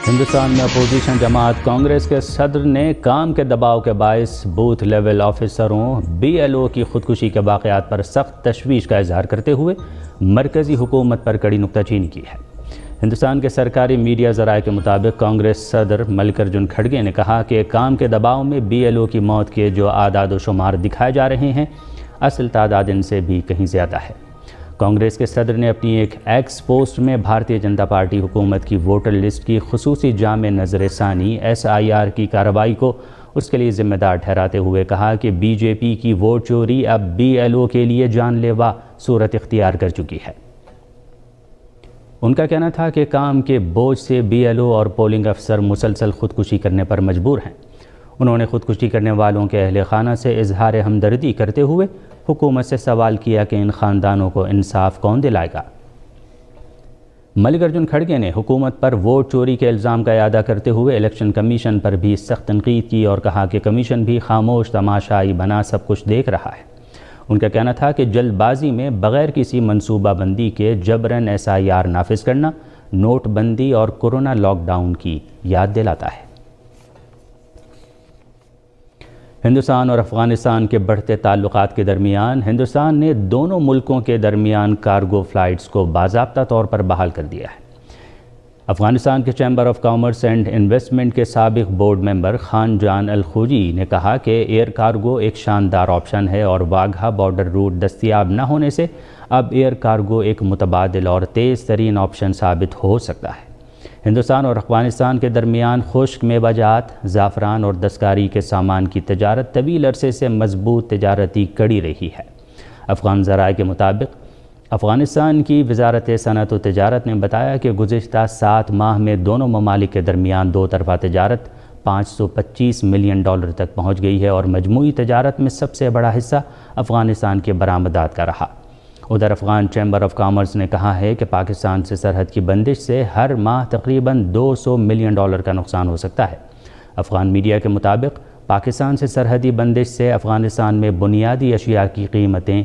ہندوستان میں اپوزیشن جماعت کانگریس کے صدر نے کام کے دباؤ کے باعث بوتھ لیول آفیسروں BLO کی خودکشی کے واقعات پر سخت تشویش کا اظہار کرتے ہوئے مرکزی حکومت پر کڑی نکتہ چینی کی ہے۔ ہندوستان کے سرکاری میڈیا ذرائع کے مطابق کانگریس صدر ملکارجن کھڑگے نے کہا کہ کام کے دباؤ میں BLO کی موت کے جو اعداد و شمار دکھائے جا رہے ہیں، اصل تعداد ان سے بھی کہیں زیادہ ہے۔ کانگریس کے صدر نے اپنی ایک ایکس پوسٹ میں بھارتیہ جنتا پارٹی حکومت کی ووٹر لسٹ کی خصوصی جامع نظر ثانی SIR کی کارروائی کو اس کے لیے ذمہ دار ٹھہراتے ہوئے کہا کہ BJP کی ووٹ چوری اب BLO کے لیے جان لیوا صورت اختیار کر چکی ہے۔ ان کا کہنا تھا کہ کام کے بوجھ سے BLO اور پولنگ افسر مسلسل خودکشی کرنے پر مجبور ہیں۔ انہوں نے خودکشی کرنے والوں کے اہل خانہ سے اظہار ہمدردی کرتے ہوئے حکومت سے سوال کیا کہ ان خاندانوں کو انصاف کون دلائے گا۔ ملکارجن کھڑگے نے حکومت پر ووٹ چوری کے الزام کا اعادہ کرتے ہوئے الیکشن کمیشن پر بھی سخت تنقید کی اور کہا کہ کمیشن بھی خاموش تماشائی بنا سب کچھ دیکھ رہا ہے۔ ان کا کہنا تھا کہ جلد بازی میں بغیر کسی منصوبہ بندی کے جبراً SIR نافذ کرنا نوٹ بندی اور کورونا لاک ڈاؤن کی یاد دلاتا ہے۔ ہندوستان اور افغانستان کے بڑھتے تعلقات کے درمیان ہندوستان نے دونوں ملکوں کے درمیان کارگو فلائٹس کو باضابطہ طور پر بحال کر دیا ہے۔ افغانستان کے chamber of commerce and investment کے سابق بورڈ ممبر خان جان الخوجی نے کہا کہ ایئر کارگو ایک شاندار آپشن ہے اور واگھا بارڈر روٹ دستیاب نہ ہونے سے اب ایئر کارگو ایک متبادل اور تیز ترین آپشن ثابت ہو سکتا ہے۔ ہندوستان اور افغانستان کے درمیان خشک میوہ جات، زعفران اور دستکاری کے سامان کی تجارت طویل عرصے سے مضبوط تجارتی کڑی رہی ہے۔ افغان ذرائع کے مطابق افغانستان کی وزارت صنعت و تجارت نے بتایا کہ گزشتہ 7 ماہ میں دونوں ممالک کے درمیان دو طرفہ تجارت $525 ملین تک پہنچ گئی ہے اور مجموعی تجارت میں سب سے بڑا حصہ افغانستان کے برآمدات کا رہا۔ ادھر افغان چیمبر آف کامرس نے کہا ہے کہ پاکستان سے سرحد کی بندش سے ہر ماہ تقریباً $200 ملین کا نقصان ہو سکتا ہے۔ افغان میڈیا کے مطابق پاکستان سے سرحدی بندش سے افغانستان میں بنیادی اشیاء کی قیمتیں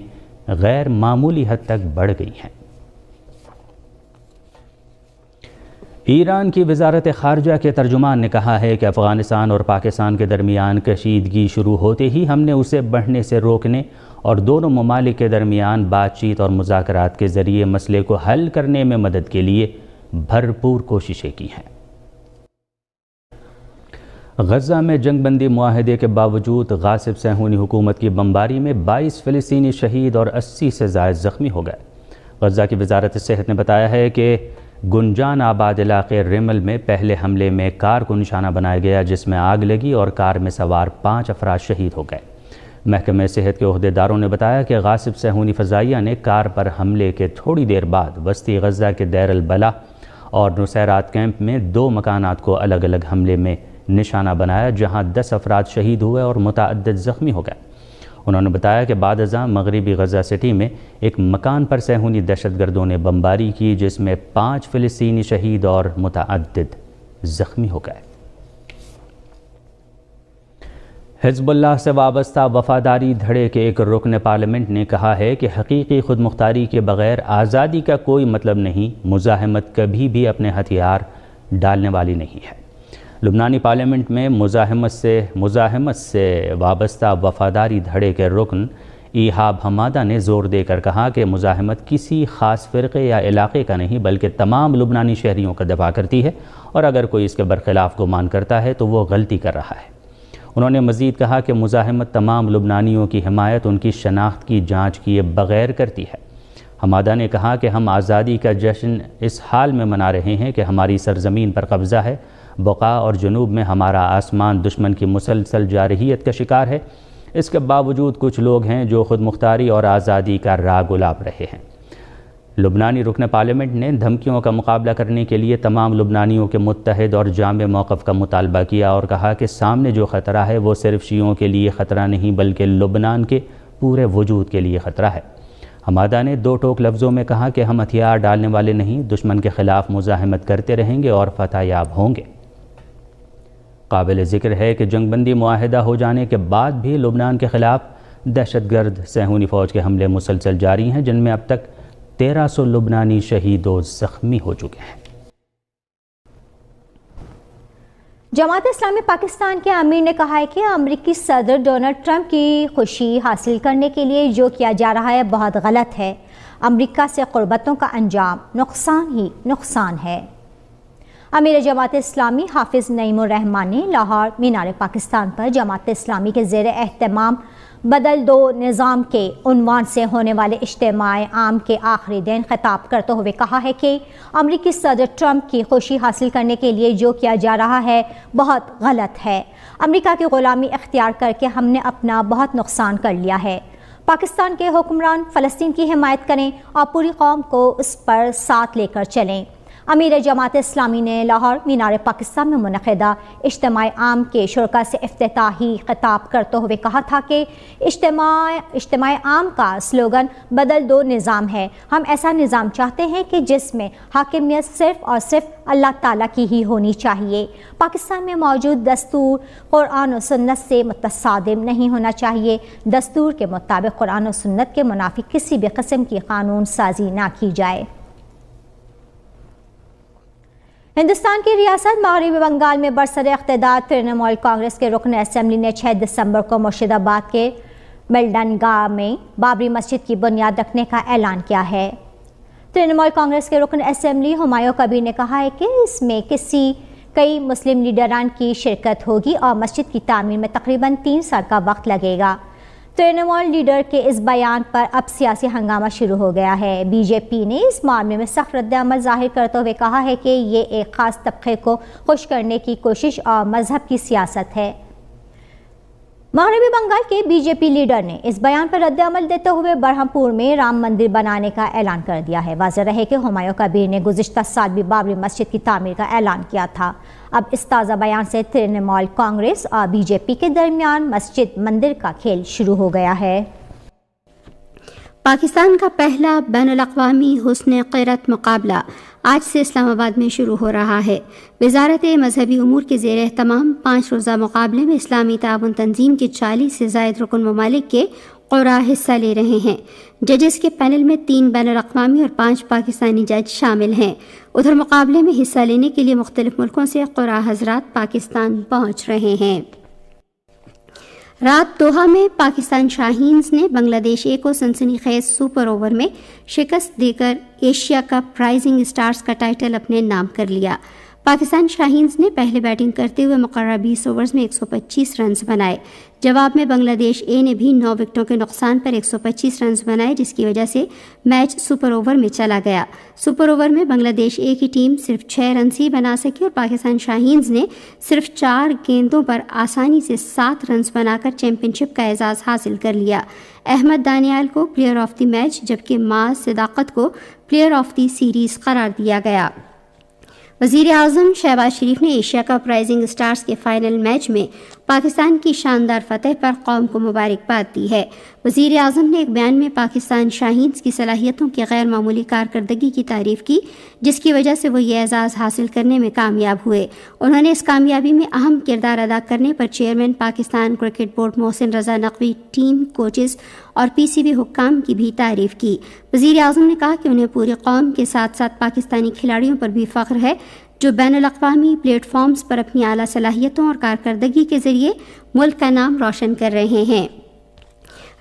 غیر معمولی حد تک بڑھ گئی ہیں۔ ایران کی وزارت خارجہ کے ترجمان نے کہا ہے کہ افغانستان اور پاکستان کے درمیان کشیدگی شروع ہوتے ہی ہم نے اسے بڑھنے سے روکنے اور دونوں ممالک کے درمیان بات چیت اور مذاکرات کے ذریعے مسئلے کو حل کرنے میں مدد کے لیے بھرپور کوششیں کی ہیں۔ غزہ میں جنگ بندی معاہدے کے باوجود غاصب صہیونی حکومت کی بمباری میں 22 فلسطینی شہید اور 80 سے زائد زخمی ہو گئے۔ غزہ کی وزارت صحت نے بتایا ہے کہ گنجان آباد علاقے ریمل میں پہلے حملے میں کار کو نشانہ بنایا گیا جس میں آگ لگی اور کار میں سوار 5 افراد شہید ہو گئے۔ محکمہ صحت کے عہدیداروں نے بتایا کہ غاصب صہیونی فضائیہ نے کار پر حملے کے تھوڑی دیر بعد وسطی غزہ کے دیر البلح اور نصیرات کیمپ میں 2 مکانات کو الگ الگ حملے میں نشانہ بنایا جہاں 10 افراد شہید ہوئے اور متعدد زخمی ہو گئے۔ انہوں نے بتایا کہ بعد ازاں مغربی غزہ سٹی میں ایک مکان پر صہیونی دہشت گردوں نے بمباری کی جس میں 5 فلسطینی شہید اور متعدد زخمی ہو گئے۔ حزب اللہ سے وابستہ وفاداری دھڑے کے ایک رکن پارلیمنٹ نے کہا ہے کہ حقیقی خود مختاری کے بغیر آزادی کا کوئی مطلب نہیں، مزاحمت کبھی بھی اپنے ہتھیار ڈالنے والی نہیں ہے۔ لبنانی پارلیمنٹ میں مزاحمت سے وابستہ وفاداری دھڑے کے رکن ایہاب حمادہ نے زور دے کر کہا کہ مزاحمت کسی خاص فرقے یا علاقے کا نہیں بلکہ تمام لبنانی شہریوں کا دفاع کرتی ہے اور اگر کوئی اس کے برخلاف گمان کرتا ہے تو وہ غلطی کر رہا ہے۔ انہوں نے مزید کہا کہ مزاحمت تمام لبنانیوں کی حمایت ان کی شناخت کی جانچ کیے بغیر کرتی ہے۔ حمادہ نے کہا کہ ہم آزادی کا جشن اس حال میں منا رہے ہیں کہ ہماری سرزمین پر قبضہ ہے، بقا اور جنوب میں ہمارا آسمان دشمن کی مسلسل جارحیت کا شکار ہے۔ اس کے باوجود کچھ لوگ ہیں جو خود مختاری اور آزادی کا راگ الاپ رہے ہیں۔ لبنانی رکن پارلیمنٹ نے دھمکیوں کا مقابلہ کرنے کے لیے تمام لبنانیوں کے متحد اور جامع موقف کا مطالبہ کیا اور کہا کہ سامنے جو خطرہ ہے وہ صرف شیعوں کے لیے خطرہ نہیں بلکہ لبنان کے پورے وجود کے لیے خطرہ ہے۔ حمادہ نے 2 ٹوک لفظوں میں کہا کہ ہم ہتھیار ڈالنے والے نہیں، دشمن کے خلاف مزاحمت کرتے رہیں گے اور فتح یاب ہوں گے۔ قابل ذکر ہے کہ جنگ بندی معاہدہ ہو جانے کے بعد بھی لبنان کے خلاف دہشت گرد صہیونی فوج کے حملے مسلسل جاری ہیں جن میں اب تک 1300 لبنانی شہید و زخمی ہو چکے ہیں۔ جماعت اسلامی پاکستان کے امیر نے کہا ہے کہ امریکی صدر ڈونلڈ ٹرمپ کی خوشی حاصل کرنے کے لیے جو کیا جا رہا ہے بہت غلط ہے۔ امریکہ سے قربتوں کا انجام نقصان ہی نقصان ہے۔ امیر جماعت اسلامی حافظ نعیم الرحمن نے لاہور مینار پاکستان پر جماعت اسلامی کے زیر اہتمام بدل دو نظام کے عنوان سے ہونے والے اجتماع عام کے آخری دن خطاب کرتے ہوئے کہا ہے کہ امریکی صدر ٹرمپ کی خوشی حاصل کرنے کے لیے جو کیا جا رہا ہے بہت غلط ہے۔ امریکہ کی غلامی اختیار کر کے ہم نے اپنا بہت نقصان کر لیا ہے۔ پاکستان کے حکمران فلسطین کی حمایت کریں اور پوری قوم کو اس پر ساتھ لے کر چلیں۔ امیر جماعت اسلامی نے لاہور مینار پاکستان میں منعقدہ اجتماع عام کے شرکاء سے افتتاحی خطاب کرتے ہوئے کہا تھا کہ اجتماع عام کا سلوگن بدل دو نظام ہے۔ ہم ایسا نظام چاہتے ہیں کہ جس میں حاکمیت صرف اور صرف اللہ تعالیٰ کی ہی ہونی چاہیے۔ پاکستان میں موجود دستور قرآن و سنت سے متصادم نہیں ہونا چاہیے۔ دستور کے مطابق قرآن و سنت کے منافی کسی بھی قسم کی قانون سازی نہ کی جائے۔ ہندوستان کی ریاست مغربی بنگال میں برسر اقتدار ترنمول کانگریس کے رکن اسمبلی نے 6 دسمبر کو مرشد آباد کے ملڈنگا میں بابری مسجد کی بنیاد رکھنے کا اعلان کیا ہے۔ ترنمول کانگریس کے رکن اسمبلی ہمایوں کبیر نے کہا ہے کہ اس میں کئی مسلم لیڈران کی شرکت ہوگی اور مسجد کی تعمیر میں تقریباً 3 سال کا وقت لگے گا۔ ترنمول لیڈر کے اس بیان پر اب سیاسی ہنگامہ شروع ہو گیا ہے۔ بی جے پی نے اس معاملے میں سخت رد عمل ظاہر کرتے ہوئے کہا ہے کہ یہ ایک خاص طبقے کو خوش کرنے کی کوشش اور مذہب کی سیاست ہے۔ مغربی بنگال کے بی جے پی لیڈر نے اس بیان پر رد عمل دیتے ہوئے برہم پور میں رام مندر بنانے کا اعلان کر دیا ہے۔ واضح رہے کہ ہمایوں کبیر نے گزشتہ سال بھی بابری مسجد کی تعمیر کا اعلان کیا تھا۔ اب اس تازہ بیان سے ترنمول کانگریس اور بی جے پی کے درمیان مسجد مندر کا کھیل شروع ہو گیا ہے۔ پاکستان کا پہلا بین الاقوامی حسن قیرت مقابلہ آج سے اسلام آباد میں شروع ہو رہا ہے۔ وزارت مذہبی امور کے زیر اہتمام 5 روزہ مقابلے میں اسلامی تعاون تنظیم کے 40 سے زائد رکن ممالک کے قرا حصہ لے رہے ہیں۔ ججز کے پینل میں 3 بین الاقوامی اور 5 پاکستانی جج شامل ہیں۔ ادھر مقابلے میں حصہ لینے کے لیے مختلف ملکوں سے قرا حضرات پاکستان پہنچ رہے ہیں۔ رات دوحہ میں پاکستان شاہینز نے بنگلہ دیش اے کو سنسنی خیز سپر اوور میں شکست دے کر ایشیا کپ رائزنگ سٹارز کا ٹائٹل اپنے نام کر لیا۔ پاکستان شاہینز نے پہلے بیٹنگ کرتے ہوئے مقررہ 20 اوورز میں 125 رنز بنائے۔ جواب میں بنگلہ دیش اے نے بھی 9 وکٹوں کے نقصان پر 125 رنز بنائے، جس کی وجہ سے میچ سپر اوور میں چلا گیا۔ سپر اوور میں بنگلہ دیش اے کی ٹیم صرف 6 رنز ہی بنا سکی اور پاکستان شاہینز نے صرف 4 گیندوں پر آسانی سے 7 رنز بنا کر چیمپئن شپ کا اعزاز حاصل کر لیا۔ احمد دانیال کو پلیئر آف دی میچ جبکہ معاذ صداقت کو پلیئر آف دی سیریز قرار دیا گیا۔ وزیر اعظم شہباز شریف نے ایشیا کپ رائزنگ سٹارز کے فائنل میچ میں پاکستان کی شاندار فتح پر قوم کو مبارکباد دی ہے۔ وزیر اعظم نے ایک بیان میں پاکستان شاہینز کی صلاحیتوں کی غیر معمولی کارکردگی کی تعریف کی، جس کی وجہ سے وہ یہ اعزاز حاصل کرنے میں کامیاب ہوئے۔ انہوں نے اس کامیابی میں اہم کردار ادا کرنے پر چیئرمین پاکستان کرکٹ بورڈ محسن رضا نقوی، ٹیم کوچز اور پی سی بی حکام کی بھی تعریف کی۔ وزیر اعظم نے کہا کہ انہیں پوری قوم کے ساتھ ساتھ پاکستانی کھلاڑیوں پر بھی فخر ہے جو بین الاقوامی پلیٹ فارمز پر اپنی اعلیٰ صلاحیتوں اور کارکردگی کے ذریعے ملک کا نام روشن کر رہے ہیں۔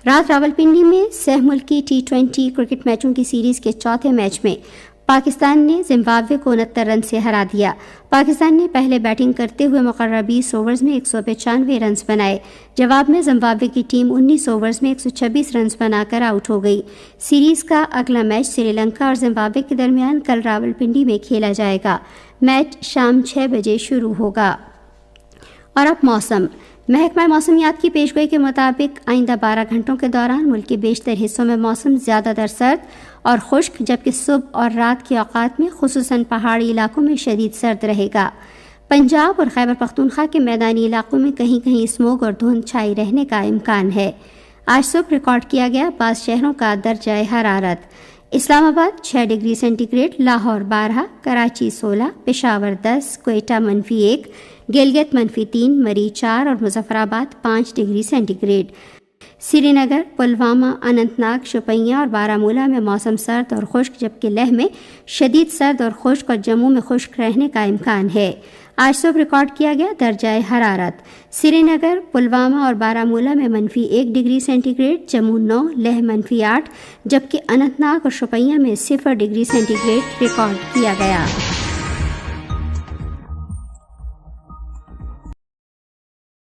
رات راولپنڈی میں سہ ملکی T20 کرکٹ میچوں کی سیریز کے چوتھے میچ میں پاکستان نے زمبابوے کو 69 رن سے ہرا دیا۔ پاکستان نے پہلے بیٹنگ کرتے ہوئے مقررہ 20 اوورز میں 195 رنز بنائے۔ جواب میں زمبابوے کی ٹیم 19 اوورز میں 126 رنز بنا کر آؤٹ ہو گئی۔ سیریز کا اگلا میچ سری لنکا اور زمبابوے کے درمیان کل راولپنڈی میں کھیلا جائے گا۔ میچ شام 6 بجے شروع ہوگا۔ اور اب موسم۔ محکمہ موسمیات کی پیشگوئی کے مطابق آئندہ 12 گھنٹوں کے دوران ملک کے بیشتر حصوں میں موسم زیادہ تر سرد اور خشک، جبکہ صبح اور رات کے اوقات میں خصوصاً پہاڑی علاقوں میں شدید سرد رہے گا۔ پنجاب اور خیبر پختونخوا کے میدانی علاقوں میں کہیں کہیں اسموگ اور دھند چھائی رہنے کا امکان ہے۔ آج صبح ریکارڈ کیا گیا بعض شہروں کا درجہ حرارت: Islamabad 6 degree centigrade, Lahore 12، Karachi 16، Peshawar 10، Quetta -1، Gilgit -3، Murree 4 اور Muzaffarabad 5 degree centigrade. Srinagar, Pulwama, Anantnag, Shopian اور بارہمولہ میں موسم سرد اور خشک، جبکہ لیہ میں شدید سرد اور خشک اور جموں میں خشک رہنے کا امکان ہے۔ آج صبح ریکارڈ کیا گیا درجہ حرارت سری نگر، پلوامہ اور بارہمولہ میں -1 degree centigrade, Jammu 9، Leh -8، جبکہ اننت ناگ اور شوپیاں میں 0 ڈگری سینٹی گریڈ ریکارڈ کیا گیا۔